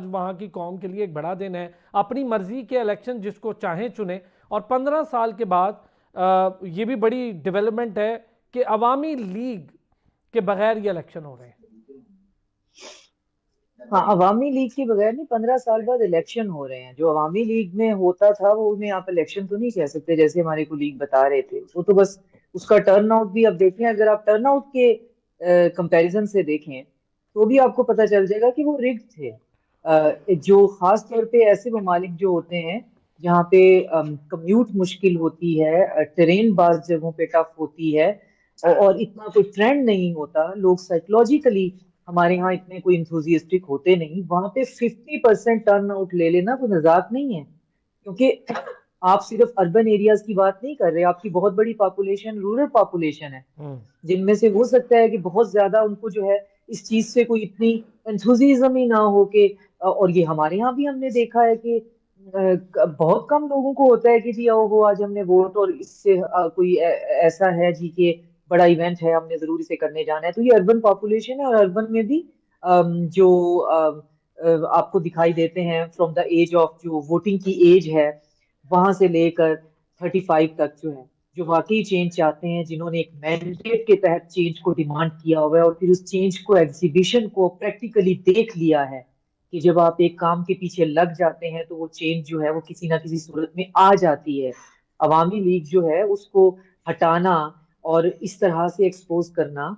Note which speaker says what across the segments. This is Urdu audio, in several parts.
Speaker 1: وہاں کی قوم کے لیے ایک بڑا دن ہے. اپنی مرضی کے الیکشن جس کو چاہیں چنیں, اور 15 سال کے بعد یہ بھی بڑی ڈیولپمنٹ ہے کہ عوامی لیگ کے بغیر یہ الیکشن ہو رہے ہیں.
Speaker 2: ہاں، عوامی لیگ کے بغیر نہیں، 15 سال بعد الیکشن ہو رہے ہیں. جو عوامی لیگ میں ہوتا تھا وہ انہیں آپ الیکشن تو نہیں کہہ سکتے، جیسے ہمارے کولیگ بتا رہے تھے. وہ تو بس اس کا ٹرن آؤٹ بھی اب دیکھیں، اگر آپ ٹرن آؤٹ کے کمپیریزن سے دیکھیں تو بھی آپ کو پتہ چل جائے گا کہ وہ رگڈ تھے. جو خاص طور پہ ایسے ممالک جو ہوتے ہیں جہاں پہ کمیوٹ مشکل ہوتی ہے، ٹرین بعض جگہوں پہ ٹف ہوتی ہے، اور اتنا کوئی ٹرینڈ نہیں ہوتا، لوگ سائیکولوجیکلی ہمارے ہاں اتنے کوئی انتھوزیسٹک ہوتے نہیں، وہاں پہ 50% ٹرن آؤٹ لے لینا کوئی مذاق نہیں ہے. کیونکہ آپ صرف اربن ایریاز کی بات نہیں کر رہے، آپ کی بہت بڑی پاپولیشن رورل پاپولیشن ہے، جن میں سے ہو سکتا ہے کہ بہت زیادہ ان کو جو ہے اس چیز سے کوئی اتنی انتھوزیزم ہی نہ ہو کہ، اور یہ ہمارے ہاں بھی ہم نے دیکھا ہے کہ بہت کم لوگوں کو ہوتا ہے کہ جی وہ آج ہم نے ووٹ، اور اس سے کوئی ایسا ہے جی کہ بڑا ایونٹ ہے ہم نے ضرور اسے کرنے جانا ہے. تو یہ اربن پاپولیشن ہے، اور اربن میں بھی جو آپ کو دکھائی دیتے ہیں فرام دا ایج آف، جو ووٹنگ کی ایج ہے وہاں سے لے کر 35 تک، جو ہے جو واقعی چینج چاہتے ہیں، جنہوں نے ایک مینڈیٹ کے تحت چینج کو ڈیمانڈ کیا ہوا ہے، اور پھر اس چینج کو ایگزیبیشن کو پریکٹیکلی دیکھ لیا ہے کہ جب آپ ایک کام کے پیچھے لگ جاتے ہیں تو وہ چینج جو ہے وہ کسی نہ کسی صورت میں آ جاتی ہے. عوامی لیگ جو ہے اس کو ہٹانا اور اس طرح سے ایکسپوز کرنا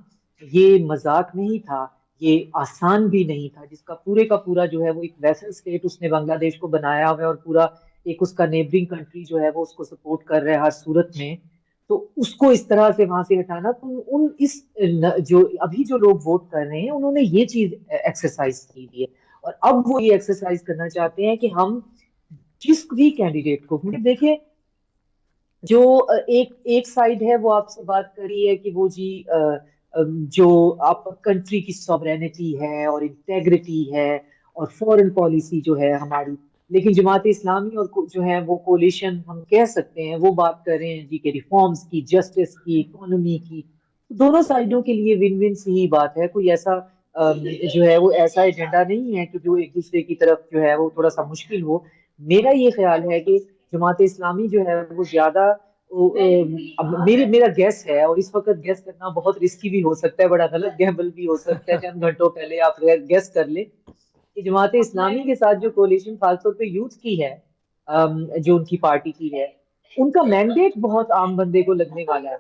Speaker 2: یہ مذاق نہیں تھا، یہ آسان بھی نہیں تھا. جس کا پورا جو ہے وہ ایک ویسل اسٹیٹ اس نے بنگلہ دیش کو بنایا ہوا ہے، اور پورا ایک اس کا نیبرنگ کنٹری جو ہے وہ اس کو سپورٹ کر رہا ہے ہر صورت میں. تو اس کو اس طرح سے وہاں سے ہٹانا، تو جو ابھی جو لوگ ووٹ کر رہے ہیں انہوں نے یہ چیز ایکسرسائز کی ہے، اور اب وہ یہ ایکسرسائز کرنا چاہتے ہیں کہ ہم جس بھی کینڈیڈیٹ کو دیکھیں، جو ایک سائڈ ہے وہ آپ سے بات کری ہے کہ وہ جی جو آپ کنٹری کی سوورینٹی ہے اور انٹیگریٹی ہے اور فورن پالیسی جو ہے ہماری، لیکن جماعت اسلامی اور جو ہے وہ کولیشن ہم کہہ سکتے ہیں وہ بات کر رہے ہیں جی کہ ریفارمز کی، جسٹس کی، اکانومی کی. دونوں سائڈوں کے لیے ون ون سی ہی بات ہے. کوئی ایسا جو ہے وہ ایسا ایجنڈا نہیں ہے کہ جو ایک دوسرے کی طرف جو ہے وہ تھوڑا سا مشکل ہو. میرا یہ خیال ہے کہ جماعت اسلامی جو ہے وہ زیادہ، میرا گیس ہے، اور اس وقت گیس کرنا بہت رسکی بھی ہو سکتا ہے، بڑا غلط گیمبل بھی ہو سکتا ہے، چند گھنٹوں پہلے آپ گیس کر لیں کہ جماعت اسلامی کے ساتھ جو کولیشن خاص طور پہ یوتھ کی ہے، جو ان کی پارٹی کی ہے، ان کا مینڈیٹ بہت عام بندے کو لگنے والا ہے.